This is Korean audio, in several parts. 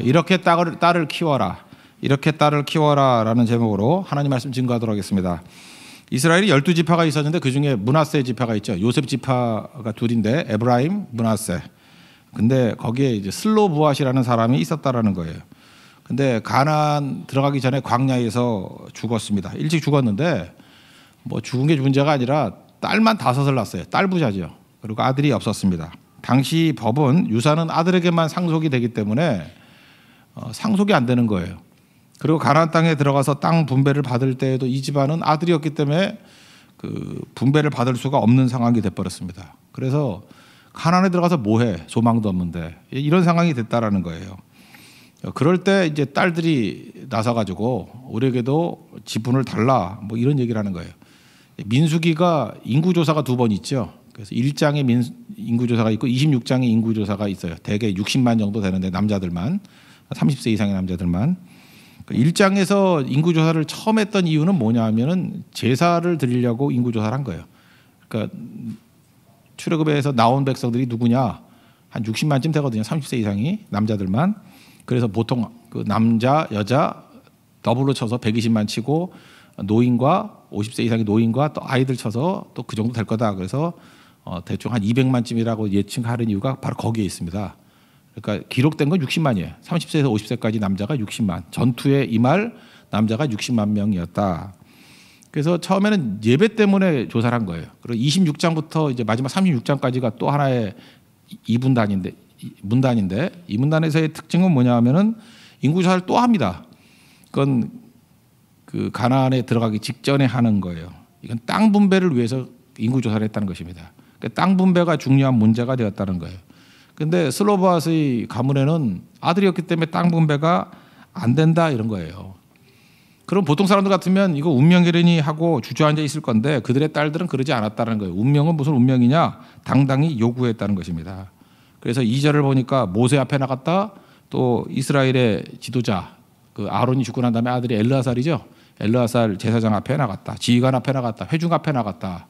이렇게 딸을 키워라. 이렇게 딸을 키워라라는 제목으로 하나님 말씀 증거하도록 하겠습니다. 이스라엘이 12지파가 있었는데 그중에 므낫세 지파가 있죠. 요셉 지파가 둘인데 에브라임, 므낫세. 근데 거기에 이제 슬로브앗이라는 사람이 있었다라는 거예요. 근데 가나안 들어가기 전에 광야에서 죽었습니다. 일찍 죽었는데 뭐 죽은 게 문제가 아니라 딸만 5을 낳았어요. 딸 부자죠. 그리고 아들이 없었습니다. 당시 법은 유산은 아들에게만 상속이 되기 때문에 상속이 안 되는 거예요. 그리고 가나안 땅에 들어가서 땅 분배를 받을 때에도 이 집안은 아들이었기 때문에 그 분배를 받을 수가 없는 상황이 돼버렸습니다. 그래서 가나안에 들어가서 뭐해? 소망도 없는데 이런 상황이 됐다라는 거예요. 그럴 때 이제 딸들이 나서가지고 우리에게도 지분을 달라 뭐 이런 얘기를 하는 거예요. 민수기가 인구조사가 2번 있죠. 그래서 1장에 인구조사가 있고 26장에 인구조사가 있어요. 대개 60만 정도 되는데 남자들만 30세 이상의 남자들만. 1장에서 인구조사를 처음 했던 이유는 뭐냐 하면은 제사를 드리려고 인구조사를 한 거예요. 그러니까 출애굽에서 나온 백성들이 누구냐 한 60만쯤 되거든요. 30세 이상이 남자들만. 그래서 보통 그 남자 여자 더블로 쳐서 120만 치고 노인과 50세 이상의 노인과 또 아이들 쳐서 또 그 정도 될 거다. 그래서 대충 한 200만쯤이라고 예측하는 이유가 바로 거기에 있습니다. 그러니까 기록된 건 60만이에요. 30세에서 50세까지 남자가 60만. 전투에 임할 남자가 60만 명이었다. 그래서 처음에는 예배 때문에 조사를 한 거예요. 그리고 26장부터 이제 마지막 36장까지가 또 하나의 문단인데 이 문단에서의 특징은 뭐냐 하면은 인구조사를 또 합니다. 그건 그 가나안에 들어가기 직전에 하는 거예요. 이건 땅 분배를 위해서 인구조사를 했다는 것입니다. 그러니까 땅 분배가 중요한 문제가 되었다는 거예요. 근데 슬로브앗의 가문에는 아들이었기 때문에 땅 분배가 안 된다 이런 거예요. 그럼 보통 사람들 같으면 이거 운명이라니 하고 주저앉아 있을 건데 그들의 딸들은 그러지 않았다는 거예요. 운명은 무슨 운명이냐? 당당히 요구했다는 것입니다. 그래서 2절을 보니까 모세 앞에 나갔다 또 이스라엘의 지도자 그 아론이 죽고 난 다음에 아들이 엘르아살이죠. 엘르아살 제사장 앞에 나갔다. 지휘관 앞에 나갔다. 회중 앞에 나갔다.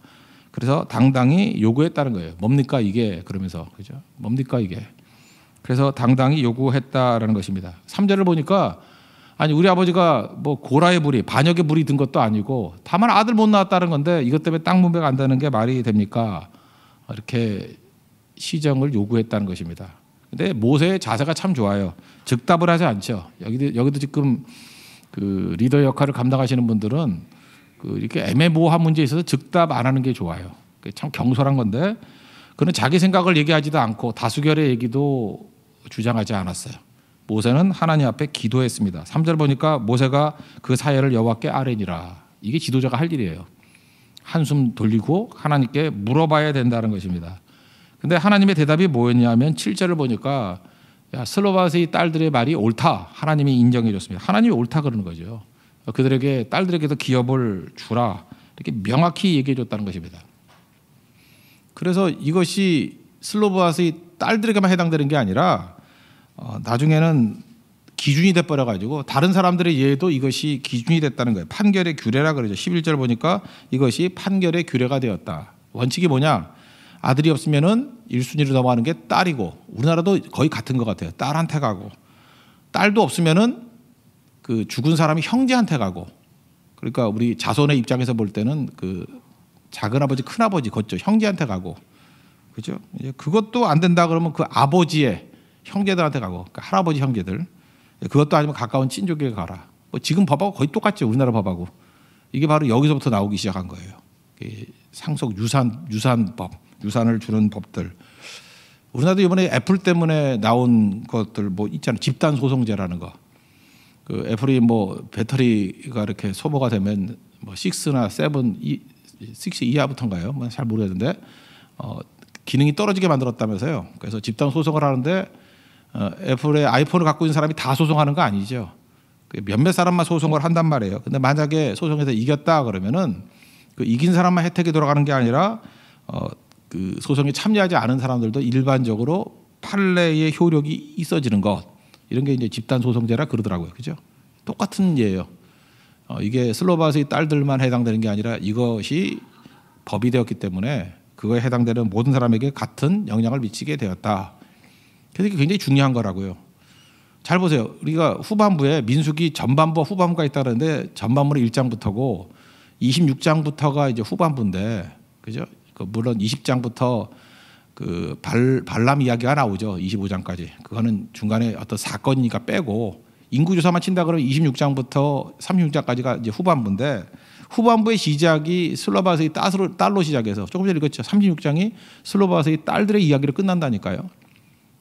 그래서 당당히 요구했다는 거예요. 뭡니까 이게? 그러면서 그죠? 뭡니까 이게? 그래서 당당히 요구했다라는 것입니다. 3절을 보니까 아니 우리 아버지가 뭐 고라의 불이 반역의 불이 든 것도 아니고 다만 아들 못 낳았다는 건데 이것 때문에 땅 분배가 안 되는 게 말이 됩니까? 이렇게 시정을 요구했다는 것입니다. 근데 모세의 자세가 참 좋아요. 즉답을 하지 않죠. 여기도 지금 그 리더 역할을 감당하시는 분들은 그 이렇게 애매모호한 문제에 있어서 즉답 안 하는 게 좋아요. 참 경솔한 건데 그는 자기 생각을 얘기하지도 않고 다수결의 얘기도 주장하지 않았어요. 모세는 하나님 앞에 기도했습니다. 3절 보니까 모세가 그 사회를 여호와께 아뢰니라. 이게 지도자가 할 일이에요. 한숨 돌리고 하나님께 물어봐야 된다는 것입니다. 근데 하나님의 대답이 뭐였냐면 7절을 보니까 야, 슬로바스의 딸들의 말이 옳다. 하나님이 인정해 줬습니다. 하나님이 옳다 그러는 거죠. 그들에게 딸들에게도 기업을 주라. 이렇게 명확히 얘기해 줬다는 것입니다. 그래서 이것이 슬로바스의 딸들에게만 해당되는 게 아니라 나중에는 기준이 돼버려 가지고 다른 사람들의 예에도 이것이 기준이 됐다는 거예요. 판결의 규례라 그러죠. 11절 보니까 이것이 판결의 규례가 되었다. 원칙이 뭐냐? 아들이 없으면은 1순위로 넘어가는 게 딸이고 우리나라도 거의 같은 것 같아요. 딸한테 가고 딸도 없으면은 그 죽은 사람이 형제한테 가고 그러니까 우리 자손의 입장에서 볼 때는 그 작은 아버지, 큰 아버지 그렇죠. 형제한테 가고 그죠? 이제 그것도 안 된다 그러면 그 아버지의 형제들한테 가고 그러니까 할아버지 형제들 그것도 아니면 가까운 친족에게 가라. 뭐 지금 법하고 거의 똑같죠. 우리나라 법하고 이게 바로 여기서부터 나오기 시작한 거예요. 상속 유산법, 유산을 주는 법들. 우리나라도 이번에 애플 때문에 나온 것들 뭐 있잖아요. 집단 소송제라는 거. 그 애플이 뭐 배터리가 이렇게 소모가 되면 뭐 6나 6 이하부터인가요? 뭐 잘 모르겠는데 기능이 떨어지게 만들었다면서요. 그래서 집단 소송을 하는데 애플의 아이폰을 갖고 있는 사람이 다 소송하는 거 아니죠. 몇몇 사람만 소송을 한단 말이에요. 근데 만약에 소송에서 이겼다 그러면은 그 이긴 사람만 혜택이 돌아가는 게 아니라 그 소송에 참여하지 않은 사람들도 일반적으로 판례의 효력이 있어지는 것. 이런 게 이제 집단 소송제라 그러더라고요. 그죠? 똑같은 예예요. 이게 슬로바스의 딸들만 해당되는 게 아니라 이것이 법이 되었기 때문에 그거에 해당되는 모든 사람에게 같은 영향을 미치게 되었다. 그래서 이게 굉장히 중요한 거라고요. 잘 보세요. 우리가 후반부에 민수기 전반부와 후반부가 있다 그러는데 전반부는 1장부터고 26장부터가 이제 후반부인데, 그죠? 물론 20장부터 그 발람 이야기가 나오죠. 25장까지. 그거는 중간에 어떤 사건이니까 빼고 인구조사만 친다 그러면 26장부터 36장까지가 이제 후반부인데, 후반부의 시작이 슬로바스의 딸로 시작해서 조금 전에 읽었죠. 36장이 슬로바스의 딸들의 이야기로 끝난다니까요.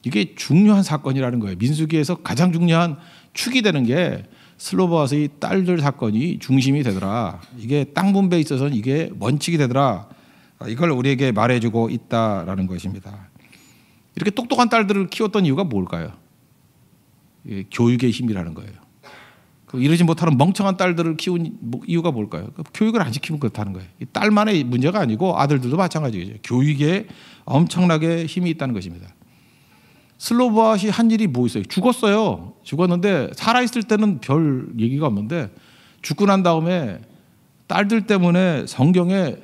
이게 중요한 사건이라는 거예요. 민수기에서 가장 중요한 축이 되는 게 슬로바스의 딸들 사건이 중심이 되더라. 이게 땅 분배에 있어서는 이게 원칙이 되더라. 이걸 우리에게 말해주고 있다라는 것입니다. 이렇게 똑똑한 딸들을 키웠던 이유가 뭘까요? 교육의 힘이라는 거예요. 이러지 못하는 멍청한 딸들을 키운 이유가 뭘까요? 교육을 안 시키면 그렇다는 거예요. 딸만의 문제가 아니고 아들들도 마찬가지죠. 교육에 엄청나게 힘이 있다는 것입니다. 슬로바시 한 일이 뭐 있어요? 죽었어요. 죽었는데 살아있을 때는 별 얘기가 없는데 죽고 난 다음에 딸들 때문에 성경에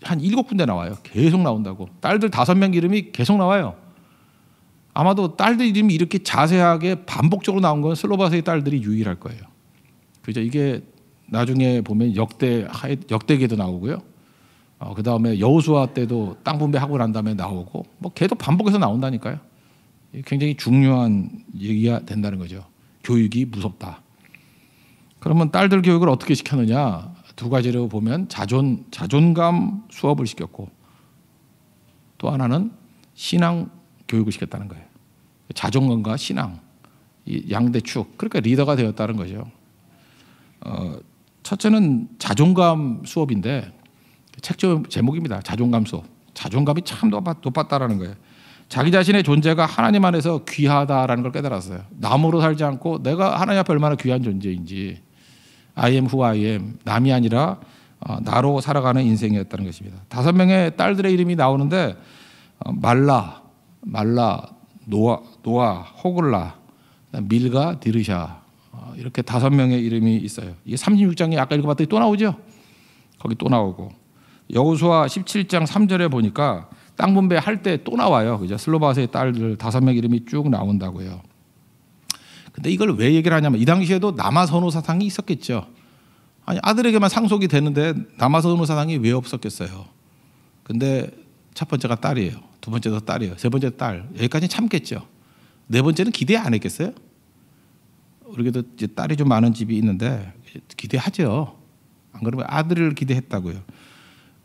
한 7군데 나와요. 계속 나온다고. 딸들 5명 이름이 계속 나와요. 아마도 딸들 이름이 이렇게 자세하게 반복적으로 나온 건 슬로바스의 딸들이 유일할 거예요. 그죠? 이게 나중에 보면 역대기에도 나오고요. 그 다음에 여호수아 때도 땅 분배하고 난 다음에 나오고, 뭐 계속 반복해서 나온다니까요. 굉장히 중요한 얘기가 된다는 거죠. 교육이 무섭다. 그러면 딸들 교육을 어떻게 시켰느냐? 2가지로 보면 자존감 수업을 시켰고, 또 하나는 신앙 교육을 시켰다는 거예요. 자존감과 신앙, 이 양대축. 그러니까 리더가 되었다는 거죠. 첫째는 자존감 수업인데, 책 제목입니다. 자존감 수업. 자존감이 참 높았다라는 거예요. 자기 자신의 존재가 하나님 안에서 귀하다라는 걸 깨달았어요. 남으로 살지 않고 내가 하나님 앞에 얼마나 귀한 존재인지, I am who I am, 남이 아니라 나로 살아가는 인생이었다는 것입니다. 5명의 딸들의 이름이 나오는데 말라, 노아, 호글라, 밀가, 디르샤, 이렇게 5명의 이름이 있어요. 이게 36장에 아까 읽어봤더니 또 나오죠. 거기 또 나오고, 여호수아 17장 3절에 보니까 땅 분배할 때 또 나와요. 그죠? 슬로바스의 딸들 5명 이름이 쭉 나온다고요. 근데 이걸 왜 얘기를 하냐면, 이 당시에도 남아선호 사상이 있었겠죠. 아니, 아들에게만 상속이 되는데 남아선호 사상이 왜 없었겠어요. 근데 첫 번째가 딸이에요. 2번째도 딸이에요. 3번째 딸. 여기까지 참겠죠. 4번째는 기대 안 했겠어요? 우리도 이제 딸이 좀 많은 집이 있는데 기대하죠. 안 그러면 아들을 기대했다고요.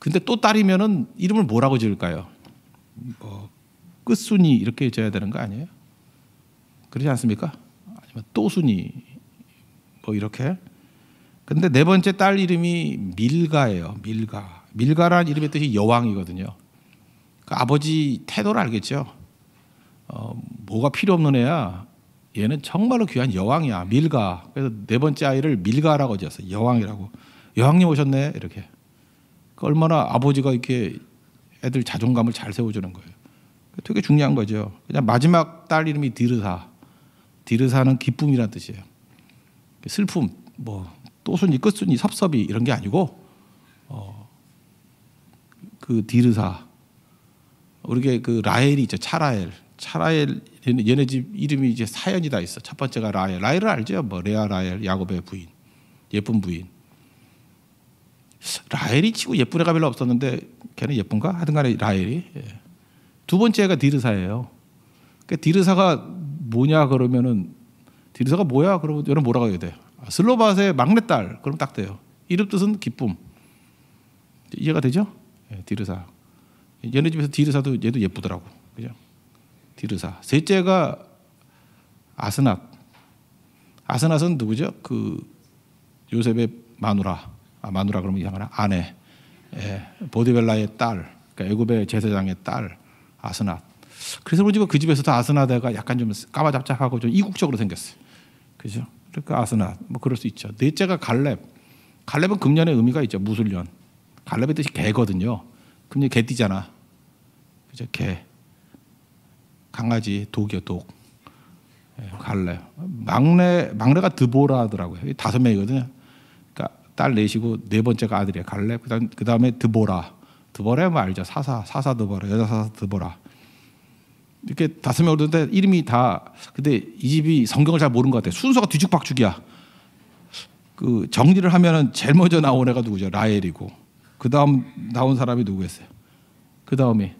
근데 또 딸이면은 이름을 뭐라고 지을까요? 끝순이 이렇게 지어야 되는 거 아니에요? 그러지 않습니까? 아니면 또순이 뭐 이렇게. 근데 4번째 딸 이름이 밀가예요. 밀가라는 이름의 뜻이 여왕이거든요. 그 아버지 태도를 알겠죠. 뭐가 필요 없는 애야. 얘는 정말로 귀한 여왕이야. 밀가. 그래서 4번째 아이를 밀가라고 지었어요. 여왕이라고. 여왕님 오셨네. 이렇게. 얼마나 아버지가 이렇게 애들 자존감을 잘 세워주는 거예요. 되게 중요한 거죠. 그냥 마지막 딸 이름이 디르사. 디르사는 기쁨이라는 뜻이에요. 슬픔, 뭐 또순이, 끝순이, 섭섭이 이런 게 아니고 그 디르사. 우리가 그 라헬이 있죠. 차라엘 얘네 집 이름이 이제 사연이 다 있어. 첫 번째가 라헬을 알죠. 뭐 레아 라헬, 야곱의 부인, 예쁜 부인. 라헬이 치고 예쁜 애가 별로 없었는데 걔는 예쁜가? 하여튼간에 라헬이. 2번째가 디르사예요. 그러니까 디르사가 뭐냐 그러면은, 디르사가 뭐야? 그러면 여러분 뭐라고 해야 돼? 슬로바스의 막내딸. 그럼 딱 돼요. 이름 뜻은 기쁨. 이해가 되죠? 디르사. 얘네 집에서 디르사도 얘도 예쁘더라고. 그죠? 디르사. 셋째가 아스낫. 아스낫은 누구죠? 그 요셉의 마누라. 마누라 그러면 이상하나? 아내. 보디벨라의 딸. 그러니까 애굽의 제사장의 딸 아스낫. 그래서 그런지 그 집에서도 아스나드가 약간 좀 까마잡잡하고 좀 이국적으로 생겼어요. 그죠? 그러니까 아스낫. 뭐 그럴 수 있죠. 넷째가 갈렙. 갈렙은 금년의 의미가 있죠. 무술년. 갈렙의 뜻이 개거든요. 금년 개띠잖아. 그죠? 개. 강아지, 독이요, 독. 갈렙. 막내가 드보라더라고요. 5명이거든요. 그러니까 딸 넷이고 4번째가 아들이에요. 갈렙. 그다음에 드보라. 드보라 뭐 알죠? 사사 드보라. 여자 사사 드보라. 이렇게 5명 오는데 이름이 다 근데 이 집이 성경을 잘 모르는 것 같아요. 순서가 뒤죽박죽이야. 그 정리를 하면은 제일 먼저 나온 애가 누구죠? 라헬이고 그 다음 나온 사람이 누구였어요? 그 다음에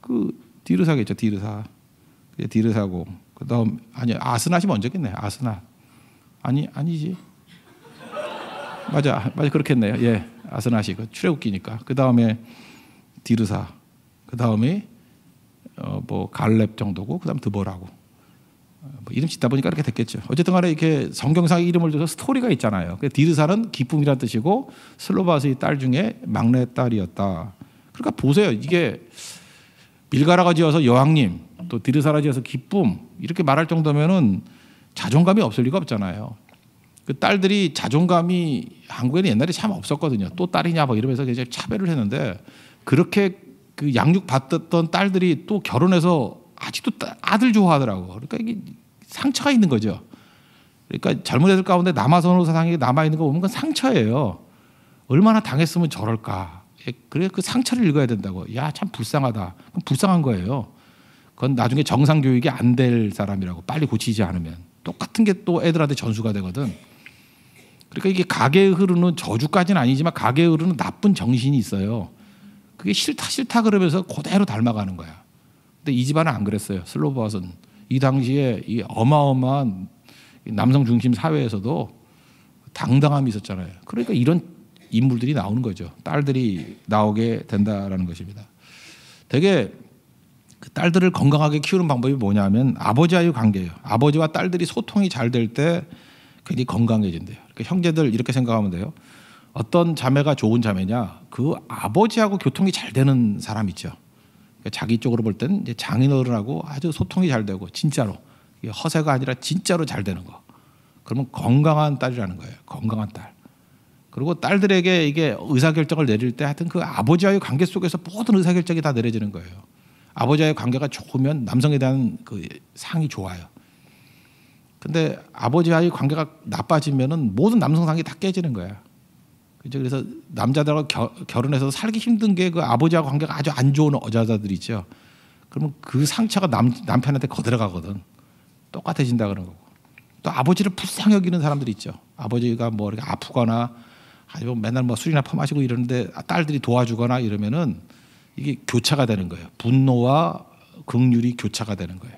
그 디르사겠죠. 디르사고 그 다음 아니 아스낫이 먼저겠네. 아스낫 아니지. 맞아 그렇겠네요. 예, 아스낫이 그 출애굽기니까. 그 다음에 디르사, 그 다음에 뭐 갈렙 정도고, 그 다음 드보라고. 뭐 이름 짓다 보니까 이렇게 됐겠죠. 어쨌든간에 이렇게 성경상 이름을 줘서 스토리가 있잖아요. 디르사는 기쁨이란 뜻이고 슬로바스의 딸 중에 막내 딸이었다. 그러니까 보세요. 이게 밀가라가 지어서 여왕님, 또 디르사라 지어서 기쁨 이렇게 말할 정도면은 자존감이 없을 리가 없잖아요. 그 딸들이 자존감이 한국에는 옛날에 참 없었거든요. 또 딸이냐 막 이러면서 이제 차별을 했는데 그렇게 그 양육 받았던 딸들이 또 결혼해서 아직도 아들 좋아하더라고. 그러니까 이게 상처가 있는 거죠. 그러니까 젊은 애들 가운데 남아선호 사상이 남아 있는 거 보면 그건 상처예요. 얼마나 당했으면 저럴까. 그래 그 상처를 읽어야 된다고. 야, 참 불쌍하다. 그럼 불쌍한 거예요. 그건 나중에 정상 교육이 안 될 사람이라고. 빨리 고치지 않으면 똑같은 게 또 애들한테 전수가 되거든. 그러니까 이게 가계에 흐르는 저주까지는 아니지만 가계에 흐르는 나쁜 정신이 있어요. 그게 싫다 그러면서 그대로 닮아가는 거야. 근데 이 집안은 안 그랬어요. 슬로바스는 이 당시에 이 어마어마한 남성 중심 사회에서도 당당함이 있었잖아요. 그러니까 이런 인물들이 나오는 거죠. 딸들이 나오게 된다라는 것입니다. 되게 그 딸들을 건강하게 키우는 방법이 뭐냐면 아버지와의 관계예요. 아버지와 딸들이 소통이 잘 될 때 굉장히 건강해진대요. 그러니까 형제들 이렇게 생각하면 돼요. 어떤 자매가 좋은 자매냐? 그 아버지하고 교통이 잘 되는 사람 있죠. 그러니까 자기 쪽으로 볼 때는 이제 장인어른하고 아주 소통이 잘 되고 진짜로 허세가 아니라 진짜로 잘 되는 거. 그러면 건강한 딸이라는 거예요. 건강한 딸. 그리고 딸들에게 이게 의사결정을 내릴 때 하여튼 그 아버지와의 관계 속에서 모든 의사결정이 다 내려지는 거예요. 아버지와의 관계가 좋으면 남성에 대한 그 상이 좋아요. 근데 아버지와의 관계가 나빠지면은 모든 남성상이 다 깨지는 거야. 그죠? 그래서 남자들하고 결혼해서 살기 힘든 게 그 아버지하고 관계가 아주 안 좋은 여자들 있죠. 그러면 그 상처가 남편한테 거들어가거든. 똑같아진다 그런 거고. 또 아버지를 불쌍히 여기는 사람들이 있죠. 아버지가 뭐 이렇게 아프거나 아니면 맨날 뭐 술이나 퍼마시고 이러는데 딸들이 도와주거나 이러면은 이게 교차가 되는 거예요. 분노와 긍휼이 교차가 되는 거예요.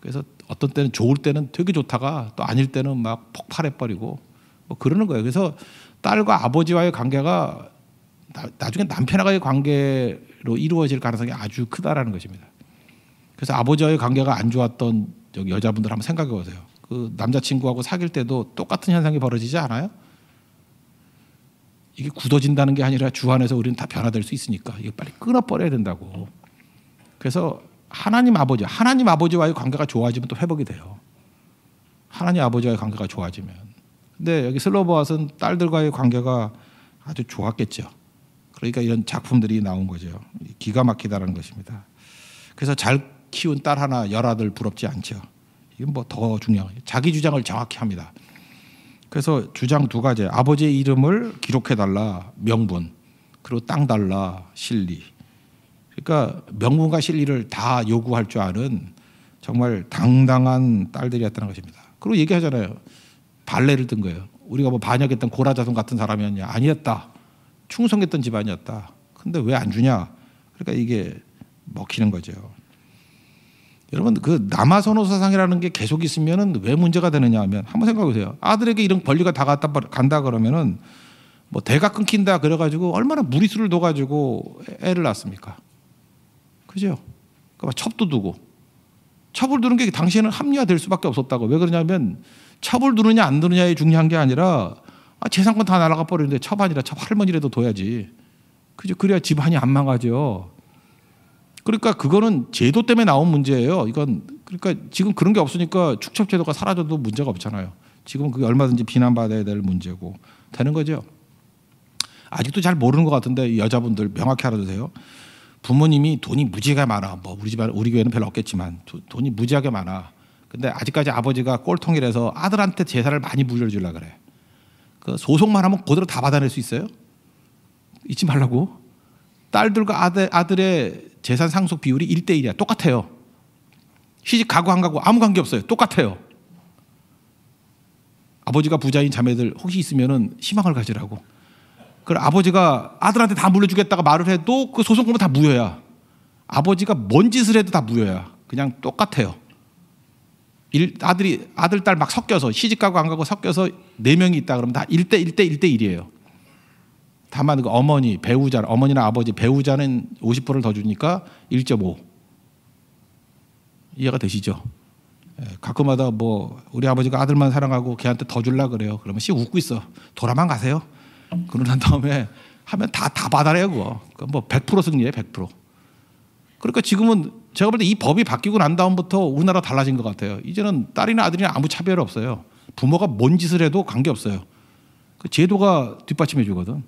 그래서 어떤 때는 좋을 때는 되게 좋다가 또 아닐 때는 막 폭발해버리고 뭐 그러는 거예요. 그래서 딸과 아버지와의 관계가 나중에 남편과의 관계로 이루어질 가능성이 아주 크다라는 것입니다. 그래서 아버지와의 관계가 안 좋았던 여자분들 한번 생각해 보세요. 그 남자친구하고 사귈 때도 똑같은 현상이 벌어지지 않아요? 이게 굳어진다는 게 아니라 주안에서 우리는 다 변화될 수 있으니까 이거 빨리 끊어버려야 된다고. 그래서 하나님 아버지와의 관계가 좋아지면 또 회복이 돼요. 하나님 아버지와의 관계가 좋아지면. 근데 여기 슬로바스는 딸들과의 관계가 아주 좋았겠죠. 그러니까 이런 작품들이 나온 거죠. 기가 막히다라는 것입니다. 그래서 잘 키운 딸 하나 열아들 부럽지 않죠. 이건 뭐 더 중요한 거예요. 자기 주장을 정확히 합니다. 그래서 주장 2가지. 아버지의 이름을 기록해달라. 명분. 그리고 땅 달라. 실리. 그러니까 명분과 실리를 다 요구할 줄 아는 정말 당당한 딸들이었다는 것입니다. 그리고 얘기하잖아요. 발레를 든 거예요. 우리가 뭐 반역했던 고라자손 같은 사람이었냐? 아니었다. 충성했던 집안이었다. 근데 왜 안 주냐? 그러니까 이게 먹히는 거죠. 여러분 그 남아선호 사상이라는 게 계속 있으면은 왜 문제가 되느냐 하면 한번 생각해 보세요. 아들에게 이런 권리가 다 간다 그러면은 뭐 대가 끊긴다 그래가지고 얼마나 무리수를 둬가지고 애를 낳습니까? 그죠? 그러니까 첩도 두고 첩을 두는 게 당시에는 합리화될 수밖에 없었다고. 왜 그러냐면 첩을 두느냐 안 두느냐에 중요한 게 아니라 재산권 다 날아가 버리는데 첩 아니라 첩 할머니라도 둬야지. 그죠? 그래야 집안이 안 망하죠. 그러니까 그거는 제도 때문에 나온 문제예요. 이건 그러니까 지금 그런 게 없으니까 축첩 제도가 사라져도 문제가 없잖아요. 지금은 그게 얼마든지 비난받아야 될 문제고 되는 거죠. 아직도 잘 모르는 것 같은데 여자분들 명확히 알아두세요. 부모님이 돈이 무지하게 많아. 뭐 우리 교회는 별로 없겠지만 돈이 무지하게 많아. 근데 아직까지 아버지가 꼴통이라서 아들한테 재산을 많이 물려주려고 그래. 그 소송만 하면 그대로 다 받아낼 수 있어요? 잊지 말라고. 딸들과 아들의 재산 상속 비율이 1대1이야. 똑같아요. 시집 가고 안 가고 아무 관계 없어요. 똑같아요. 아버지가 부자인 자매들 혹시 있으면은 희망을 가지라고. 그럼 아버지가 아들한테 다 물려주겠다가 말을 해도 그 소송 걸면 다 무효야. 아버지가 뭔 짓을 해도 다 무효야. 그냥 똑같아요. 아들, 딸 막 섞여서 시집 가고 안 가고 섞여서 4명이 있다 그러면 다 1대1이에요. 다만 그 어머니나 아버지 배우자는 50%를 더 주니까 1.5. 이해가 되시죠? 가끔마다 뭐 우리 아버지가 아들만 사랑하고 걔한테 더 줄라 그래요. 그러면 씨 웃고 있어. 돌아만 가세요. 그러고 난 다음에 하면 다 받아내요 그거. 그러니까 뭐 100% 승리예요. 100%. 그러니까 지금은 제가 볼 때 이 법이 바뀌고 난 다음부터 우리나라 달라진 것 같아요. 이제는 딸이나 아들이나 아무 차별 없어요. 부모가 뭔 짓을 해도 관계없어요. 그 제도가 뒷받침해 주거든.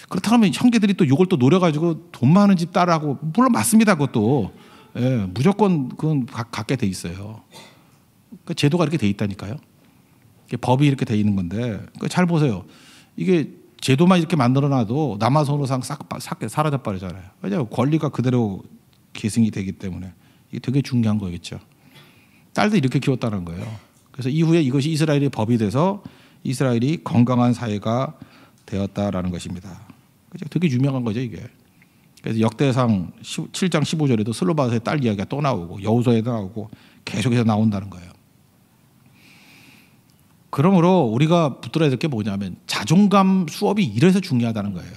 그렇다면 형제들이 또 이걸 또 노려가지고 돈 많은 집 딸하고 물론 맞습니다. 그것도 무조건 그건 갖게 돼 있어요. 그 제도가 이렇게 돼 있다니까요. 법이 이렇게 돼 있는 건데 잘 보세요. 이게 제도만 이렇게 만들어놔도 남아선호상 싹 사라져 버리잖아요. 왜냐하면 권리가 그대로 계승이 되기 때문에 이게 되게 중요한 거겠죠. 딸도 이렇게 키웠다는 거예요. 그래서 이후에 이것이 이스라엘의 법이 돼서 이스라엘이 건강한 사회가 되었다라는 것입니다. 되게 유명한 거죠 이게. 그래서 역대상 7장 15절에도 슬로바스의 딸 이야기가 또 나오고 여호수아에도 나오고 계속해서 나온다는 거예요. 그러므로 우리가 붙들어야 될 게 뭐냐면 자존감 수업이 이래서 중요하다는 거예요.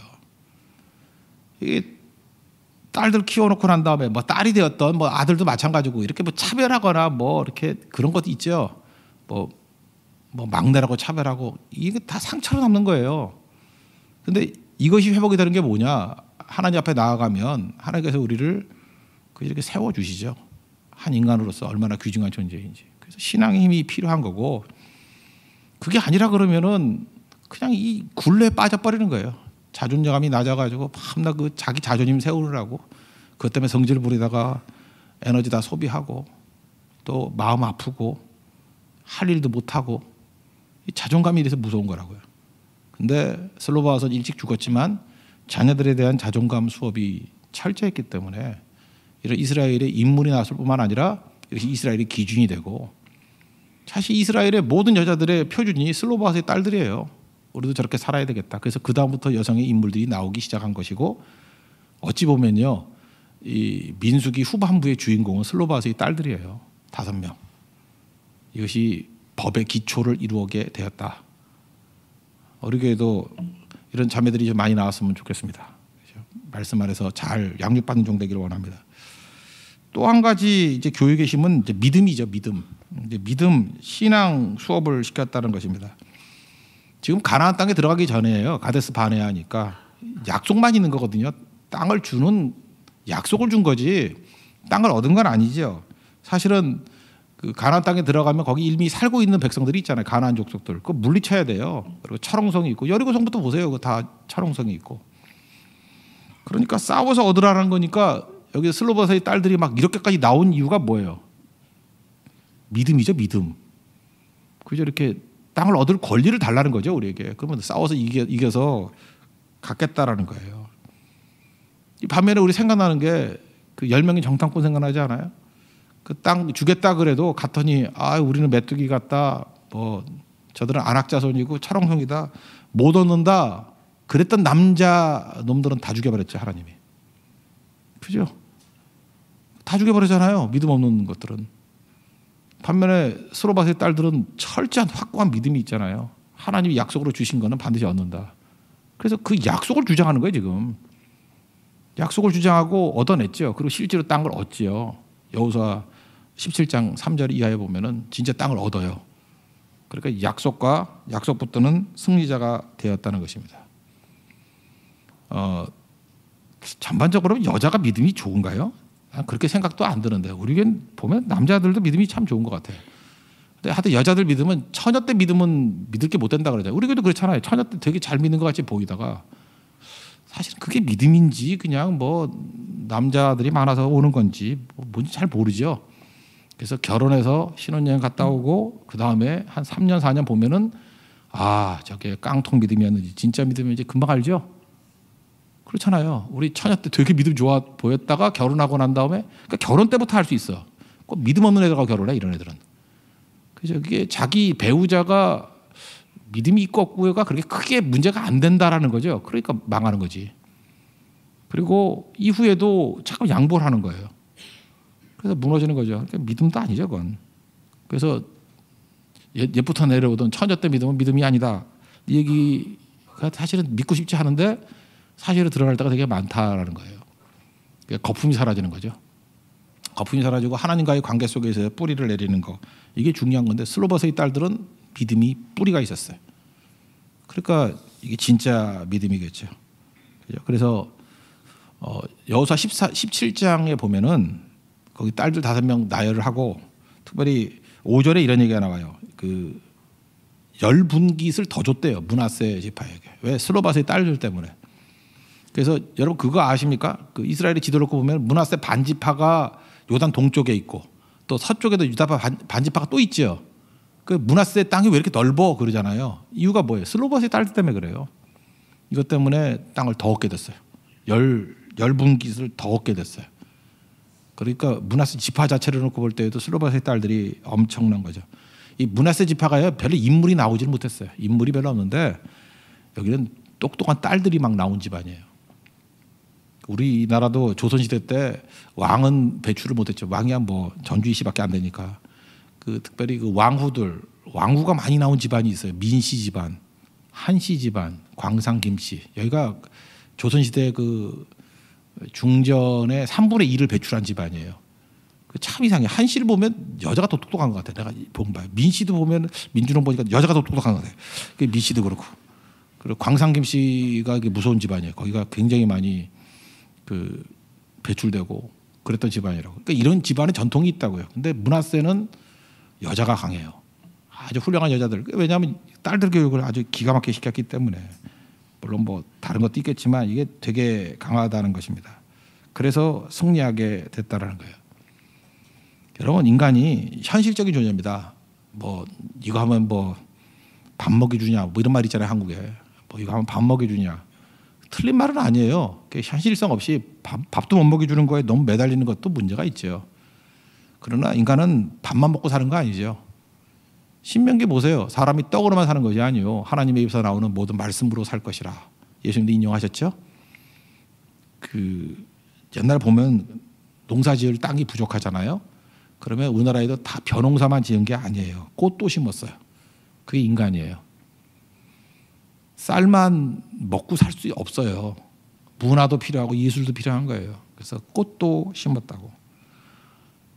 이게 딸들 키워놓고 난 다음에 뭐 딸이 되었던 뭐 아들도 마찬가지고 이렇게 뭐 차별하거나 뭐 이렇게 그런 것도 있죠. 뭐 막내라고 차별하고 이게 다 상처로 남는 거예요. 근데 이것이 회복이 되는 게 뭐냐? 하나님 앞에 나아가면 하나님께서 우리를 이렇게 세워주시죠. 한 인간으로서 얼마나 귀중한 존재인지. 그래서 신앙의 힘이 필요한 거고 그게 아니라 그러면은 그냥 이 굴레에 빠져버리는 거예요. 자존감이 낮아가지고 밤낮 그 자기 자존심 세우느라고 그것 때문에 성질 부리다가 에너지 다 소비하고 또 마음 아프고 할 일도 못하고 이 자존감이 이래서 무서운 거라고요. 근데 슬로바와서는 일찍 죽었지만 자녀들에 대한 자존감 수업이 철저했기 때문에 이런 이스라엘의 인물이 나왔을 뿐만 아니라 이것이 이스라엘의 기준이 되고 사실 이스라엘의 모든 여자들의 표준이 슬로바스의 딸들이에요. 우리도 저렇게 살아야 되겠다. 그래서 그 다음부터 여성의 인물들이 나오기 시작한 것이고 어찌 보면요, 이 민수기 후반부의 주인공은 슬로바스의 딸들이에요. 5명. 이것이 법의 기초를 이루게 되었다. 우리 교회도 이런 자매들이 좀 많이 나왔으면 좋겠습니다. 말씀 안에서 잘 양육받는 종 되기를 원합니다. 또 한 가지 이제 교육의 힘은 이제 믿음이죠. 믿음, 신앙 수업을 시켰다는 것입니다. 지금 가나안 땅에 들어가기 전에요. 가데스 바네아니까 약속만 있는 거거든요. 땅을 주는 약속을 준 거지 땅을 얻은 건 아니죠. 사실은 그 가나안 땅에 들어가면 거기 이미 살고 있는 백성들이 있잖아요. 가나안 족속들. 그거 물리쳐야 돼요. 그리고 철옹성이 있고 여리고성부터 보세요. 그거 다 철옹성이 있고. 그러니까 싸워서 얻으라는 거니까 여기 슬로바스의 딸들이 막 이렇게까지 나온 이유가 뭐예요? 믿음이죠. 믿음. 그죠? 이렇게 땅을 얻을 권리를 달라는 거죠. 우리에게. 그러면 싸워서 이겨서 갖겠다라는 거예요. 반면에 우리 생각나는 게 그 10명의 정탐꾼 생각나지 않아요? 그 땅 주겠다 그래도 갔더니 우리는 메뚜기 같다. 뭐 저들은 안악자손이고 철옹성이다. 못 얻는다. 그랬던 남자 놈들은 다 죽여버렸죠. 하나님이. 그죠? 다 죽여버리잖아요. 믿음 없는 것들은. 반면에 스로바스의 딸들은 철저한 확고한 믿음이 있잖아요. 하나님이 약속으로 주신 거는 반드시 얻는다. 그래서 그 약속을 주장하는 거예요. 지금. 약속을 주장하고 얻어냈죠. 그리고 실제로 땅을 얻지요. 여호수아 17장 3절 이하에 보면은 진짜 땅을 얻어요. 그러니까 약속과 약속 붙드는 승리자가 되었다는 것입니다. 전반적으로 여자가 믿음이 좋은가요? 그렇게 생각도 안 드는데 우리는 보면 남자들도 믿음이 참 좋은 것 같아요. 근데 하여튼 여자들 믿음은 처녀 때 믿음은 믿을 게 못 된다 그러잖아요. 우리도 그렇잖아요. 처녀 때 되게 잘 믿는 것 같이 보이다가 사실 그게 믿음인지 그냥 뭐 남자들이 많아서 오는 건지 뭔지 잘 모르죠. 그래서 결혼해서 신혼여행 갔다 오고 그 다음에 한 3년 4년 보면은 저게 깡통 믿음이었는지 진짜 믿음이었는지 금방 알죠. 그렇잖아요. 우리 처녀 때 되게 믿음 좋아 보였다가 결혼하고 난 다음에 그러니까 결혼 때부터 할 수 있어. 꼭 믿음 없는 애들하고 결혼해 이런 애들은. 그래서 이게 자기 배우자가 믿음이 있고 없고가 그렇게 크게 문제가 안 된다라는 거죠. 그러니까 망하는 거지. 그리고 이후에도 자꾸 양보를 하는 거예요. 그래서 무너지는 거죠. 그러니까 믿음도 아니죠, 그건. 그래서 옛부터 내려오던 처녀 때 믿음은 믿음이 아니다. 이 얘기가 사실은 믿고 싶지 않은데 사실은 드러날 때가 되게 많다라는 거예요. 그러니까 거품이 사라지는 거죠. 거품이 사라지고 하나님과의 관계 속에서 뿌리를 내리는 거. 이게 중요한 건데 슬로바스의 딸들은 믿음이 뿌리가 있었어요. 그러니까 이게 진짜 믿음이겠죠. 그래서 여호수아 17장에 보면은 거기 딸들 5명 나열을 하고 특별히 5절에 이런 얘기가 나와요. 그 열분깃을 더 줬대요. 므낫세 지파에게. 왜? 슬로바스의 딸들 때문에. 그래서 여러분 그거 아십니까? 그 이스라엘의 지도를 놓고 보면 므낫세 반지파가 요단 동쪽에 있고 또 서쪽에도 유다파 반지파가 또 있죠. 그 므낫세 땅이 왜 이렇게 넓어 그러잖아요. 이유가 뭐예요? 슬로바스의 딸들 때문에 그래요. 이것 때문에 땅을 더 얻게 됐어요. 열분깃을 더 얻게 됐어요. 그러니까 므낫세 지파 자체를 놓고 볼 때에도 슬로바스의 딸들이 엄청난 거죠. 이 므낫세 지파가요 별로 인물이 나오지를 못했어요. 인물이 별로 없는데 여기는 똑똑한 딸들이 막 나온 집안이에요. 우리나라도 조선시대 때 왕은 배출을 못했죠. 왕이야 뭐 전주희 씨밖에 안 되니까. 그 특별히 그 왕후가 많이 나온 집안이 있어요. 민씨 집안, 한씨 집안, 광상 김씨. 여기가 조선시대 그 중전의 3분의 1을 배출한 집안이에요. 참 이상해. 한씨를 보면 여자가 더 똑똑한 것 같아. 내가 본 바에. 민씨도 보면 민주농 보니까 여자가 더 똑똑한 것 같아. 민씨도 그렇고. 그리고 광상 김씨가 무서운 집안이에요. 거기가 굉장히 많이 그 배출되고 그랬던 집안이라고. 그러니까 이런 집안의 전통이 있다고요. 근데 므낫세는 여자가 강해요. 아주 훌륭한 여자들. 왜냐하면 딸들 교육을 아주 기가 막히게 시켰기 때문에. 물론 뭐 다른 것도 있겠지만 이게 되게 강하다는 것입니다. 그래서 승리하게 됐다라는 거예요. 여러분 인간이 현실적인 존재입니다. 뭐 이거 하면 뭐 밥 먹여주냐 뭐 이런 말 있잖아요 한국에. 뭐 이거 하면 밥 먹여주냐. 틀린 말은 아니에요. 현실성 없이 밥도 못 먹여주는 거에 너무 매달리는 것도 문제가 있죠. 그러나 인간은 밥만 먹고 사는 거 아니죠. 신명기 보세요. 사람이 떡으로만 사는 것이 아니요. 하나님의 입에서 나오는 모든 말씀으로 살 것이라. 예수님도 인용하셨죠. 그 옛날 보면 농사지을 땅이 부족하잖아요. 그러면 우리나라에도 다 벼농사만 지은 게 아니에요. 꽃도 심었어요. 그게 인간이에요. 쌀만 먹고 살 수 없어요. 문화도 필요하고 예술도 필요한 거예요. 그래서 꽃도 심었다고.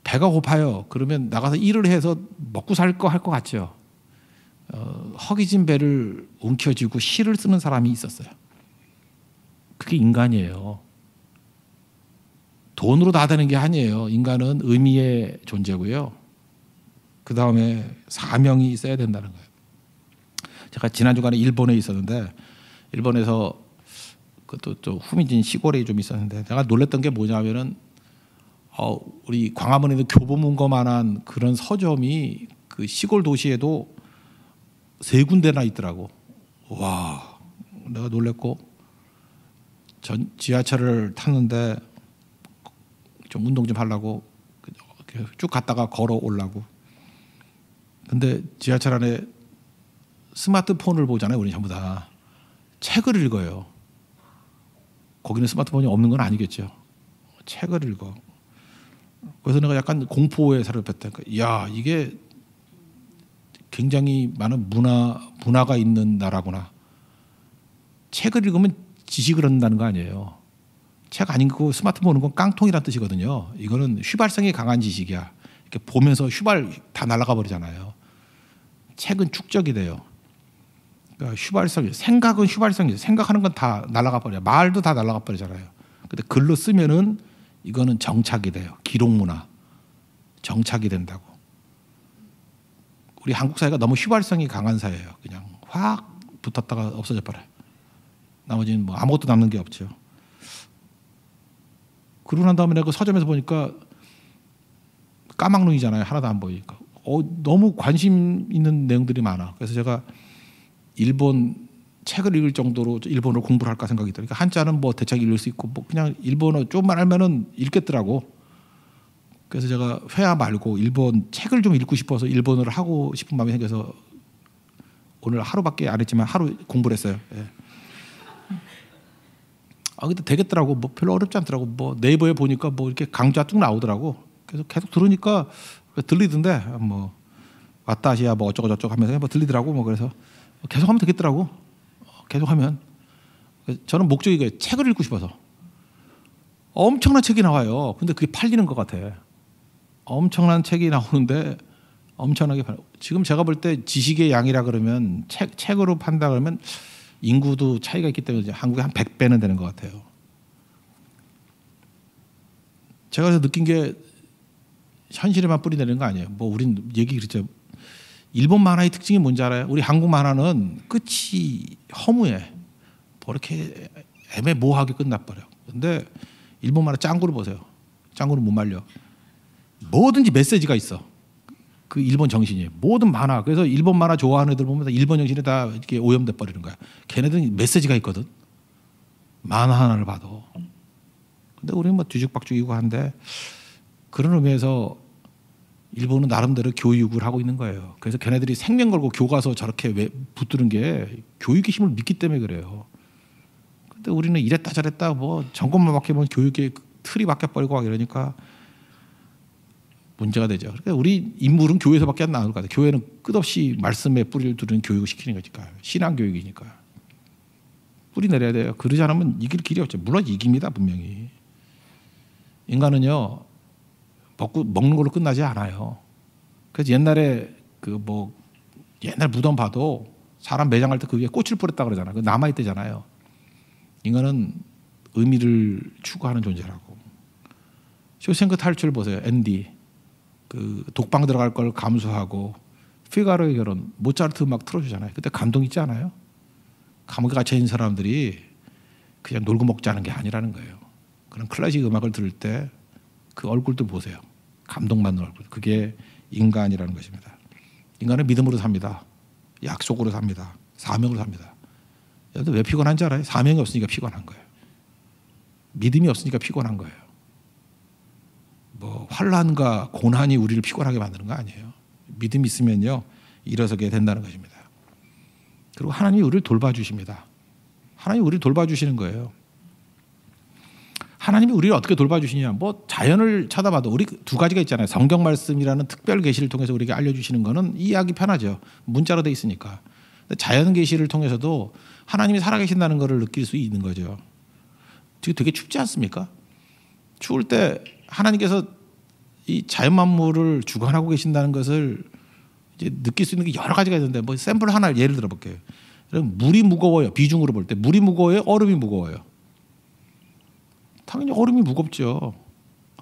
배가 고파요. 그러면 나가서 일을 해서 먹고 살 거 할 것 같죠. 허기진 배를 움켜쥐고 시를 쓰는 사람이 있었어요. 그게 인간이에요. 돈으로 다 되는 게 아니에요. 인간은 의미의 존재고요. 그 다음에 사명이 있어야 된다는 거예요. 제가 지난 주간에 일본에 있었는데 일본에서 그것도 좀 후미진 시골에 좀 있었는데 제가 놀랬던 게 뭐냐면은 우리 광화문에 있는 교보문고만한 그런 서점이 그 시골 도시에도 3군데나 있더라고. 와, 내가 놀랬고 지하철을 탔는데 좀 운동 좀 하려고 쭉 갔다가 걸어 오려고. 근데 지하철 안에 스마트폰을 보잖아요. 우리 전부 다 책을 읽어요. 거기는 스마트폰이 없는 건 아니겠죠. 책을 읽어. 그래서 내가 약간 공포에 사로잡혔다. 야, 이게 굉장히 많은 문화가 있는 나라구나. 책을 읽으면 지식을 얻는다는 거 아니에요. 책 안 읽고 스마트폰 보는 건 깡통이란 뜻이거든요. 이거는 휘발성이 강한 지식이야. 이렇게 보면서 휘발 다 날아가 버리잖아요. 책은 축적이 돼요. 그러니까 생각은 휘발성이에요. 생각하는 건 다 날아가 버려요. 말도 다 날아가 버리잖아요. 근데 글로 쓰면은 이거는 정착이 돼요. 기록문화. 정착이 된다고. 우리 한국 사회가 너무 휘발성이 강한 사회예요. 그냥 확 붙었다가 없어져 버려요. 나머지는 뭐 아무것도 남는 게 없죠. 그러고 난 다음에 내가 그 서점에서 보니까 까막눈이잖아요. 하나도 안 보이니까. 너무 관심 있는 내용들이 많아. 그래서 제가 일본 책을 읽을 정도로 일본어를 공부를 할까 생각이 들어요. 그러니까 한자는 뭐 대충 읽을 수 있고 뭐 그냥 일본어 좀만 알면은 읽겠더라고. 그래서 제가 회화 말고 일본 책을 좀 읽고 싶어서 일본어를 하고 싶은 마음이 생겨서 오늘 하루밖에 안 했지만 하루 공부를 했어요. 예. 근데 되겠더라고. 뭐 별로 어렵지 않더라고. 뭐 네이버에 보니까 뭐 이렇게 강좌 쭉 나오더라고. 그래서 계속 들으니까 들리던데 뭐 왔다시야 뭐 어쩌고 저쩌고 하면서 뭐 들리더라고. 뭐 그래서 계속 하면 되겠더라고. 계속 하면. 저는 목적이 이게 책을 읽고 싶어서. 엄청난 책이 나와요. 근데 그게 팔리는 것 같아. 엄청난 책이 나오는데 엄청나게 팔려. 지금 제가 볼 때 지식의 양이라 그러면 책으로 판다 그러면 인구도 차이가 있기 때문에 한국에 한 100배는 되는 것 같아요. 제가 그래서 느낀 게 현실에만 뿌리 내리는 거 아니에요. 뭐 우린 얘기 그랬죠. 일본 만화의 특징이 뭔지 알아요? 우리 한국 만화는 끝이 허무해. 뭐 이렇게 애매모호하게 끝나버려. 근데 일본 만화 짱구를 보세요. 짱구는 못 말려. 뭐든지 메시지가 있어. 그 일본 정신이 모든 만화. 그래서 일본 만화 좋아하는 애들 보면 일본 정신이 다 이렇게 오염돼 버리는 거야. 걔네들은 메시지가 있거든. 만화 하나를 봐도. 근데 우리는 뭐 뒤죽박죽이고 한데 그런 의미에서 일본은 나름대로 교육을 하고 있는 거예요. 그래서 걔네들이 생명 걸고 교과서 저렇게 붙드는 게 교육의 힘을 믿기 때문에 그래요. 근데 우리는 이랬다 저랬다 뭐 점검만 바뀌면 교육의 틀이 바뀌어버리고 막 이러니까 문제가 되죠. 그러니까 우리 인물은 교회에서밖에 안 나올 것 같아요. 교회는 끝없이 말씀에 뿌리를 두르는 교육을 시키는 거니까. 신앙 교육이니까. 뿌리 내려야 돼요. 그러지 않으면 이길 길이 없죠. 물론 이깁니다. 분명히. 인간은요. 먹는 걸로 끝나지 않아요. 그래서 옛날에 옛날 무덤 봐도 사람 매장할 때 그 위에 꽃을 뿌렸다 그러잖아요. 그 남아있대잖아요. 인간은 의미를 추구하는 존재라고. 쇼생크 탈출 보세요. 앤디. 그 독방 들어갈 걸 감수하고 피가로의 결혼 모차르트 음악 틀어주잖아요. 그때 감동 있지 않아요? 감옥에 갇혀 있는 사람들이 그냥 놀고 먹자는 게 아니라는 거예요. 그런 클래식 음악을 들을 때 그 얼굴들 보세요. 감동받는 얼굴. 그게 인간이라는 것입니다. 인간은 믿음으로 삽니다. 약속으로 삽니다. 사명으로 삽니다. 여러분 왜 피곤한지 알아요? 사명이 없으니까 피곤한 거예요. 믿음이 없으니까 피곤한 거예요. 뭐 환난과 고난이 우리를 피곤하게 만드는 거 아니에요. 믿음이 있으면요 일어서게 된다는 것입니다. 그리고 하나님이 우리를 돌봐주십니다. 하나님이 우리를 돌봐주시는 거예요. 하나님이 우리를 어떻게 돌봐주시냐? 뭐 자연을 쳐다봐도 우리 두 가지가 있잖아요. 성경 말씀이라는 특별 계시를 통해서 우리에게 알려주시는 거는 이해하기 편하죠. 문자로 돼 있으니까. 자연 계시를 통해서도 하나님이 살아계신다는 것을 느낄 수 있는 거죠. 지금 되게 춥지 않습니까? 추울 때 하나님께서 이 자연 만물을 주관하고 계신다는 것을 이제 느낄 수 있는 게 여러 가지가 있는데 뭐 샘플 하나 예를 들어 볼게요. 물이 무거워요. 비중으로 볼 때 물이 무거워요. 얼음이 무거워요. 당연히 얼음이 무겁죠.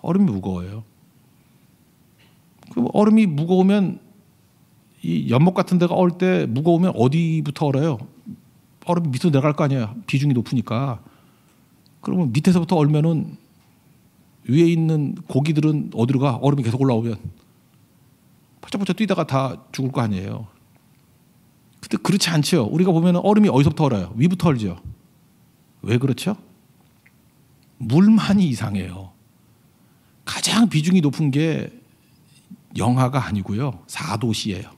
얼음이 무거워요. 그럼 얼음이 무거우면 이 연못 같은 데가 얼 때 무거우면 어디부터 얼어요? 얼음이 밑으로 내려갈 거 아니에요. 비중이 높으니까. 그러면 밑에서부터 얼면은 위에 있는 고기들은 어디로 가? 얼음이 계속 올라오면 퍼쩍퍼쩍 뛰다가 다 죽을 거 아니에요. 근데 그렇지 않죠. 우리가 보면 얼음이 어디서부터 얼어요? 위부터 얼죠. 왜 그렇죠? 물만이 이상해요. 가장 비중이 높은 게 영하가 아니고요. 4도씨예요.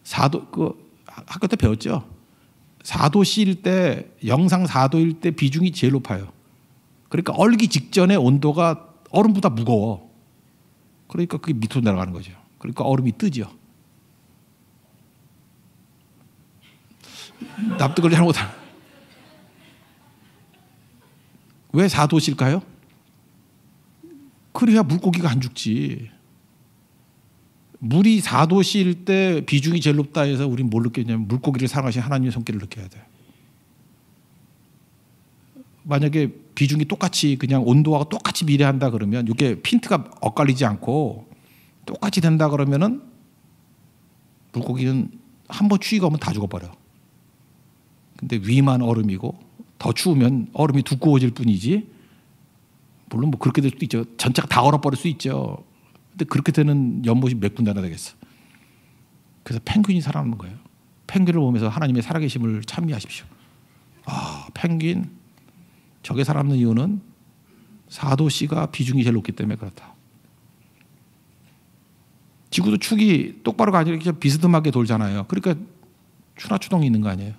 4도 학교 때 배웠죠. 4도씨일 때 영상 4도일 때 비중이 제일 높아요. 그러니까 얼기 직전에 온도가 얼음보다 무거워. 그러니까 그게 밑으로 내려가는 거죠. 그러니까 얼음이 뜨죠. 납득을 잘 못하는. 왜 4도일까요? 그래야 물고기가 안 죽지. 물이 4도일 때 비중이 제일 높다 해서 우린 뭘 느꼈냐면 물고기를 사랑하신 하나님의 손길을 느껴야 돼. 만약에 비중이 똑같이 그냥 온도와 똑같이 비례한다 그러면 이게 핀트가 엇갈리지 않고 똑같이 된다 그러면은 물고기는 한 번 추위가 오면 다 죽어버려. 근데 위만 얼음이고 더 추우면 얼음이 두꺼워질 뿐이지. 물론 뭐 그렇게 될 수도 있죠. 전체가 다 얼어버릴 수 있죠. 근데 그렇게 되는 연못이 몇 군데나 되겠어. 그래서 펭귄이 살아남는 거예요. 펭귄을 보면서 하나님의 살아계심을 찬미하십시오. 아, 펭귄 적에 살아남는 이유는 사도씨가 비중이 제일 높기 때문에 그렇다. 지구도 축이 똑바로 가지 이렇게 비스듬하게 돌잖아요. 그러니까 추나추동이 있는 거 아니에요.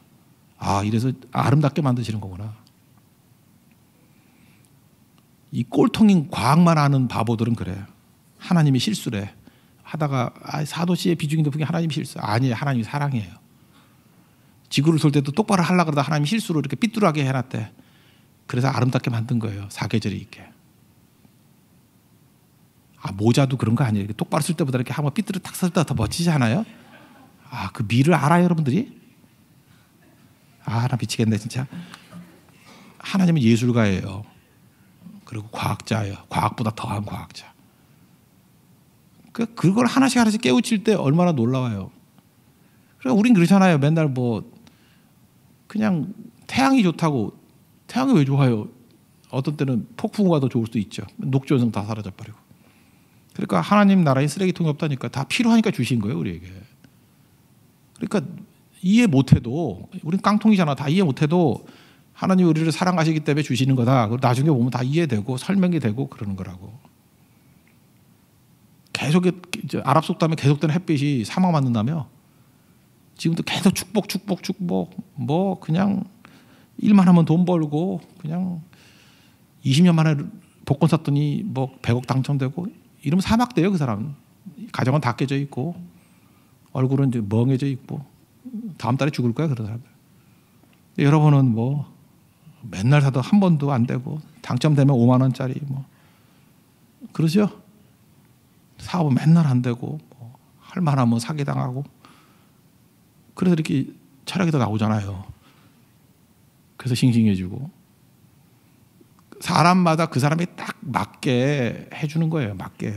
아, 이래서 아름답게 만드시는 거구나. 이 꼴통인 과학만 아는 바보들은 그래요. 하나님이 실수래. 하다가 사도씨의 비중이 높은 게 하나님이 실수. 아니에요. 하나님이 사랑이에요. 지구를 돌 때도 똑바로 하려고 그러다 하나님이 실수로 이렇게 삐뚤하게 해놨대. 그래서 아름답게 만든 거예요. 사계절이 있게. 아, 모자도 그런 거 아니에요. 똑바로 쓸 때보다 이렇게 한번 삐뚤어 탁 쓸 때가 더 멋지지 않아요? 아, 그 미를 알아요, 여러분들이? 아, 나 미치겠네, 진짜. 하나님은 예술가예요. 그리고 과학자예요. 과학보다 더한 과학자. 그걸 하나씩 하나씩 깨우칠 때 얼마나 놀라워요. 그러니까 우린 그렇잖아요. 맨날 뭐 그냥 태양이 좋다고. 태양이 왜 좋아요? 어떤 때는 폭풍우가 더 좋을 수도 있죠. 녹조성 다 사라져버리고. 그러니까 하나님 나라에 쓰레기통이 없다니까. 다 필요하니까 주신 거예요, 우리에게. 그러니까 이해 못해도, 우린 깡통이잖아. 다 이해 못해도 하나님이 우리를 사랑하시기 때문에 주시는 거다. 나중에 보면 다 이해되고 설명이 되고 그러는 거라고. 계속 아랍 속담에 계속되는 햇빛이 사막 만든다며. 지금도 계속 축복 뭐 그냥 일만 하면 돈 벌고 그냥 20년 만에 복권 샀더니 뭐 100억 당첨되고 이러면 사막 돼요. 그 사람 가정은 다 깨져 있고 얼굴은 이제 멍해져 있고 다음 달에 죽을 거야 그런 사람들. 여러분은 뭐 맨날 사도 한 번도 안 되고 당첨되면 5만 원짜리 뭐 그러죠. 사업은 맨날 안 되고 뭐 할 만하면 사기당하고 그래서 이렇게 철학이 더 나오잖아요. 그래서 싱싱해지고 사람마다 그 사람이 딱 맞게 해주는 거예요. 맞게.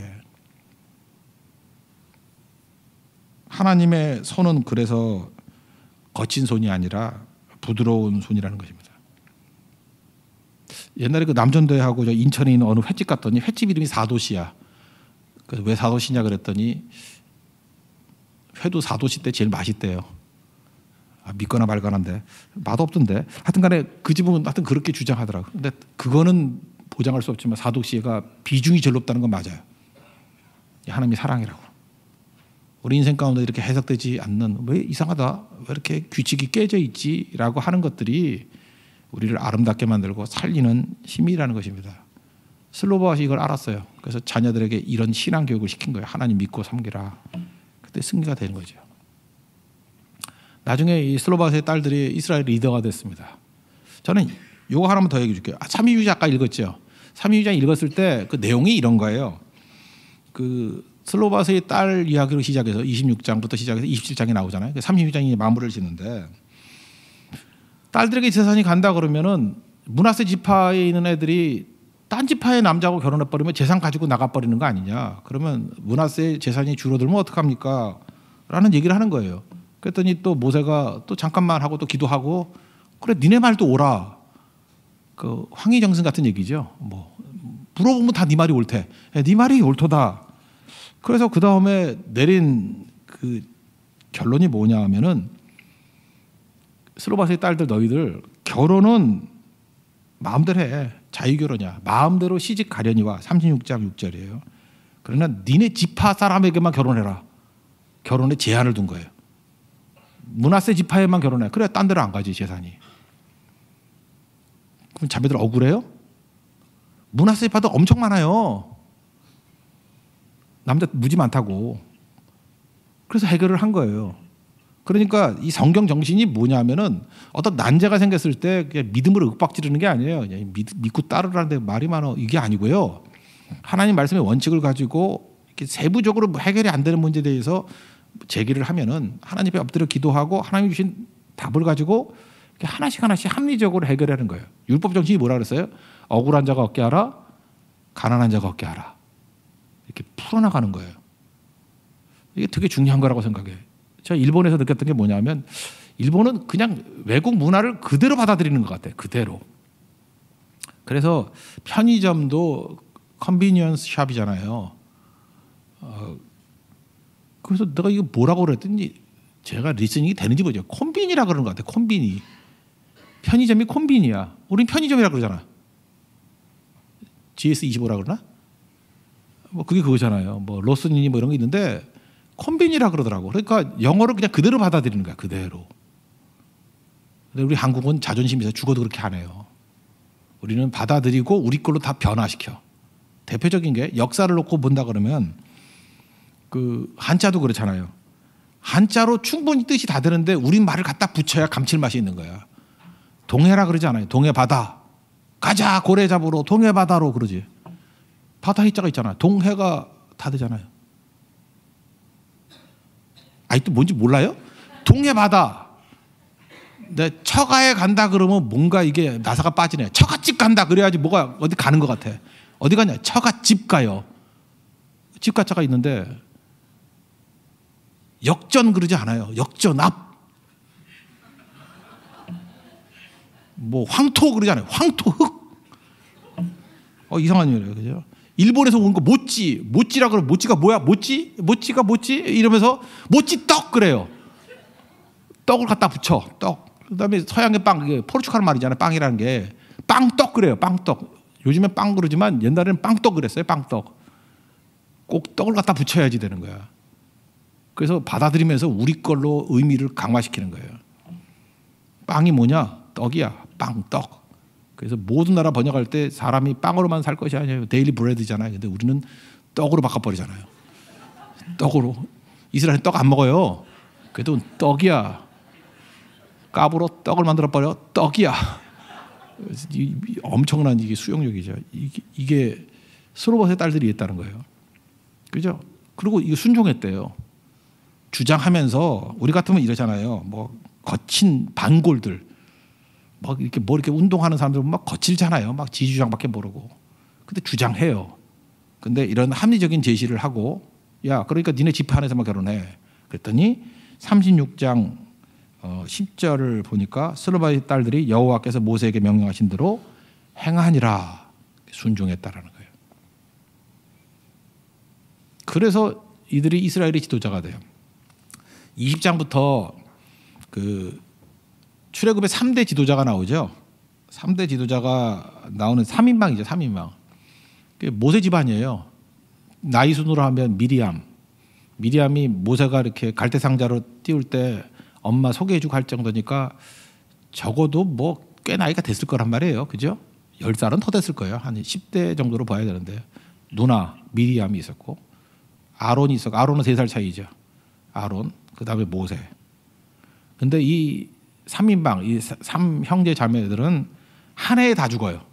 하나님의 손은 그래서 거친 손이 아니라 부드러운 손이라는 것입니다. 옛날에 그 남전도하고 인천에 있는 어느 횟집 갔더니 횟집 이름이 사도시야. 그래서 왜 사도시냐 그랬더니 회도 사도시 때 제일 맛있대요. 아, 믿거나 말거나인데 맛없던데 하여튼 간에 그 집은 하여튼 그렇게 주장하더라고요. 근데 그거는 보장할 수 없지만 사도시가 비중이 제일 높다는 건 맞아요. 하나님이 사랑이라고. 우리 인생 가운데 이렇게 해석되지 않는 왜 이상하다 왜 이렇게 규칙이 깨져 있지라고 하는 것들이 우리를 아름답게 만들고 살리는 힘이라는 것입니다. 슬로바시 이걸 알았어요. 그래서 자녀들에게 이런 신앙 교육을 시킨 거예요. 하나님 믿고 섬기라. 그때 승리가 되는 거죠. 나중에 이 슬로바스의 딸들이 이스라엘 리더가 됐습니다. 저는 요거 하나만 더 얘기해 줄게요. 삼위유자 아까 읽었죠. 삼위유자 읽었을 때 그 내용이 이런 거예요. 그 슬로바스의 딸 이야기로 시작해서 26장부터 시작해서 27장에 나오잖아요. 30장이 마무리를 짓는데 딸들에게 재산이 간다 그러면은 므낫세 지파에 있는 애들이 딴 지파의 남자하고 결혼해 버리면 재산 가지고 나가 버리는 거 아니냐. 그러면 므낫세 재산이 줄어들면 어떡합니까? 라는 얘기를 하는 거예요. 그랬더니 또 모세가 또 잠깐만 하고 또 기도하고 그래 니네 말도 오라. 그 황희정승 같은 얘기죠. 뭐 물어보면 다 네 말이 옳대. 네 말이 옳도다. 그래서 그 다음에 내린 그 결론이 뭐냐 하면은 슬로바스의 딸들 너희들 결혼은 마음대로 해. 자유결혼이야. 마음대로 시집 가려니와 36장 6절이에요. 그러나 니네 지파 사람에게만 결혼해라. 결혼에 제한을 둔 거예요. 므낫세 지파에만 결혼해. 그래 딴 데로 안 가지 재산이. 그럼 자매들 억울해요? 므낫세 지파도 엄청 많아요. 남자 무지 많다고. 그래서 해결을 한 거예요. 그러니까 이 성경 정신이 뭐냐면은 어떤 난제가 생겼을 때 그냥 믿음으로 윽박지르는 게 아니에요. 그냥 믿고 따르라는데 말이 많어 이게 아니고요. 하나님 말씀의 원칙을 가지고 이렇게 세부적으로 해결이 안 되는 문제에 대해서 제기를 하면은 하나님 앞에 엎드려 기도하고 하나님 주신 답을 가지고 하나씩 합리적으로 해결하는 거예요. 율법 정신이 뭐라 그랬어요? 억울한 자가 얻게 하라, 가난한 자가 얻게 하라. 이렇게 풀어나가는 거예요. 이게 되게 중요한 거라고 생각해요. 제가 일본에서 느꼈던 게 뭐냐면 일본은 그냥 외국 문화를 그대로 받아들이는 것 같아요. 그대로. 그래서 편의점도 컨비니언스 샵이잖아요. 그래서 내가 이거 뭐라고 그랬더니 제가 리스닝이 되는지 보죠. 콤비니라 그러는 것 같아요. 콤비니. 편의점이 콤비니야. 우린 편의점이라 그러잖아. GS25라 그러나? 뭐 그게 그거잖아요. 뭐 로스니 뭐 이런 거 있는데 콤비니라 그러더라고. 그러니까 영어를 그냥 그대로 받아들이는 거야. 그대로. 근데 우리 한국은 자존심이 있어서 죽어도 그렇게 안 해요. 우리는 받아들이고 우리 걸로 다 변화시켜. 대표적인 게 역사를 놓고 본다 그러면 그 한자도 그렇잖아요. 한자로 충분히 뜻이 다 되는데 우린 말을 갖다 붙여야 감칠맛이 있는 거야. 동해라 그러지 않아요. 동해 바다. 가자 고래 잡으러 동해 바다로 그러지. 바다 해자가 있잖아. 동해가 다 되잖아요. 아니 또 뭔지 몰라요? 동해 바다. 내 처가에 간다 그러면 뭔가 이게 나사가 빠지네. 처갓집 간다 그래야지 뭐가 어디 가는 것 같아. 어디 가냐? 처갓집 가요. 집 가자가 있는데 역전 그러지 않아요. 역전 앞. 뭐 황토 그러지 않아요. 황토 흙. 이상한 일이에요. 그죠? 일본에서 온 거 모찌. 모찌라 그러면 모찌가 뭐야? 모찌가 뭐지? 이러면서 모찌 떡 그래요. 떡을 갖다 붙여. 떡. 그다음에 서양의 빵, 이게 포르투갈 말이잖아요. 빵이라는 게 빵떡 그래요. 빵떡. 요즘엔 빵 그러지만 옛날에는 빵떡 그랬어요. 빵떡. 꼭 떡을 갖다 붙여야지 되는 거야. 그래서 받아들이면서 우리 걸로 의미를 강화시키는 거예요. 빵이 뭐냐? 떡이야. 빵, 떡. 그래서 모든 나라 번역할 때 사람이 빵으로만 살 것이 아니에요. 데일리 브레드잖아요. 근데 우리는 떡으로 바꿔버리잖아요. 떡으로. 이스라엘 떡 안 먹어요. 그래도 떡이야. 까불어 떡을 만들어버려. 떡이야. 엄청난 이게 수용력이죠. 이게 스로봇의 딸들이 있다는 거예요. 그죠? 그리고 이거 순종했대요. 주장하면서 우리 같으면 이러잖아요. 뭐 거친 반골들, 막 이렇게 뭐 이렇게 운동하는 사람들 막 거칠잖아요. 막 지주장밖에 모르고. 근데 주장해요. 근데 이런 합리적인 제시를 하고, 야, 그러니까 니네 지파 안에서만 결혼해. 그랬더니 36장 10절을 보니까 스로바의 딸들이 여호와께서 모세에게 명령하신 대로 행하니라. 순종했다라는 거예요. 그래서 이들이 이스라엘의 지도자가 돼요. 20장부터 그 출애굽의 3대 지도자가 나오죠. 3대 지도자가 나오는 3인방이죠. 3인방. 모세 집안이에요. 나이 순으로 하면 미리암이 모세가 이렇게 갈대상자로 띄울 때 엄마 소개해주고 할 정도니까 적어도 뭐 꽤 나이가 됐을 거란 말이에요. 그죠? 10살은 더 됐을 거예요. 한 10대 정도로 봐야 되는데 누나 미리암이 있었고 아론이 있었고 아론은 3살 차이죠. 아론 그다음에 모세. 근데 이 3인방 이 3형제 자매들은 한 해에 다 죽어요.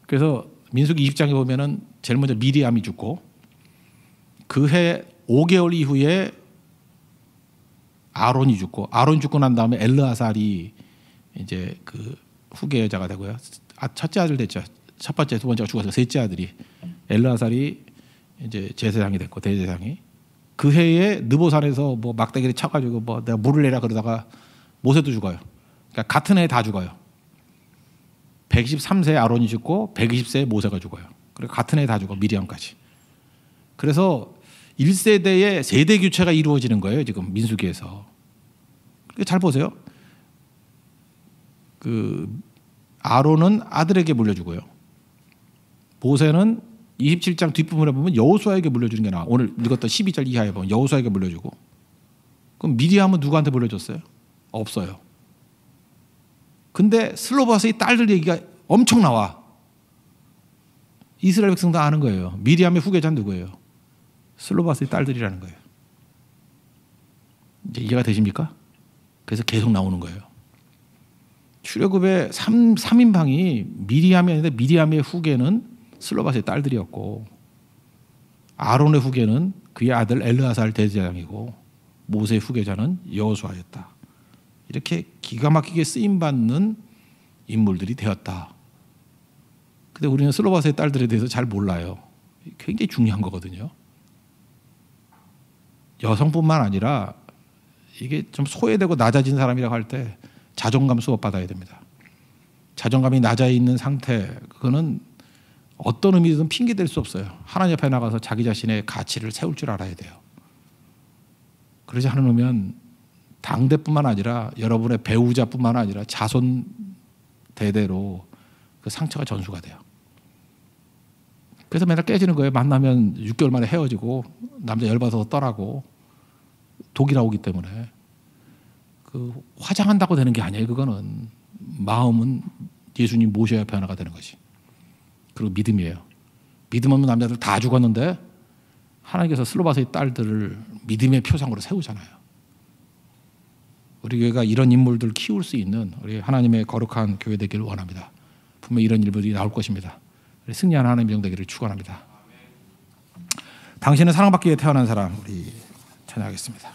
그래서 민수기 20장에 보면은 제일 먼저 미리암이 죽고 그 해 5개월 이후에 아론이 죽고 아론 죽고 난 다음에 엘르아살이 이제 그 후계 여자가 되고요. 첫째 아들 됐죠. 첫 번째, 두 번째가 죽어서 셋째 아들이 엘르아살이 이제 제사장이 됐고 대제사장이 그 해에 느보산에서 뭐 막대기를 쳐가지고 뭐 내가 물을 내라 그러다가 모세도 죽어요. 그러니까 같은 해에 다 죽어요. 123세에 아론이 죽고 120세에 모세가 죽어요. 그리고 같은 해에 다 죽어 미리암까지. 그래서 1세대의 세대 교체가 이루어지는 거예요. 지금 민수기에서. 잘 보세요. 그 아론은 아들에게 물려주고요. 모세는 27장 뒷부분에 보면 여호수아에게 물려주는 게 나와. 오늘 읽었던 12절 이하에 보면 여호수아에게 물려주고. 그럼 미리암은 누구한테 물려줬어요? 없어요. 근데 슬로바스의 딸들 얘기가 엄청 나와. 이스라엘 백성도 아는 거예요. 미리암의 후계자는 누구예요? 슬로바스의 딸들이라는 거예요. 이제 이해가 되십니까? 그래서 계속 나오는 거예요. 출애굽의 3인방이 미리암이 아닌데 미리암의 후계는 슬로바스의 딸들이었고 아론의 후계는 그의 아들 엘르아살 대제사장이고 모세의 후계자는 여호수아였다. 이렇게 기가 막히게 쓰임받는 인물들이 되었다. 근데 우리는 슬로바스의 딸들에 대해서 잘 몰라요. 굉장히 중요한 거거든요. 여성뿐만 아니라 이게 좀 소외되고 낮아진 사람이라고 할 때 자존감 수업 받아야 됩니다. 자존감이 낮아 있는 상태, 그거는 어떤 의미든 핑계 댈 수 없어요. 하나님 앞에 나가서 자기 자신의 가치를 세울 줄 알아야 돼요. 그러지 않으면 당대뿐만 아니라 여러분의 배우자뿐만 아니라 자손 대대로 그 상처가 전수가 돼요. 그래서 맨날 깨지는 거예요. 만나면 6개월 만에 헤어지고 남자 열받아서 떠나고 독이 나오기 때문에. 그 화장한다고 되는 게 아니에요. 그거는 마음은 예수님 모셔야 변화가 되는 것이. 그리고 믿음이에요. 믿음 없는 남자들 다 죽었는데 하나님께서 슬로바스의 딸들을 믿음의 표상으로 세우잖아요. 우리 교회가 이런 인물들 키울 수 있는 우리 하나님의 거룩한 교회 되기를 원합니다. 분명히 이런 일들이 나올 것입니다. 승리한 하나님의 종 되기를 축원합니다. 당신은 사랑받기 위해 태어난 사람, 우리 찬양하겠습니다.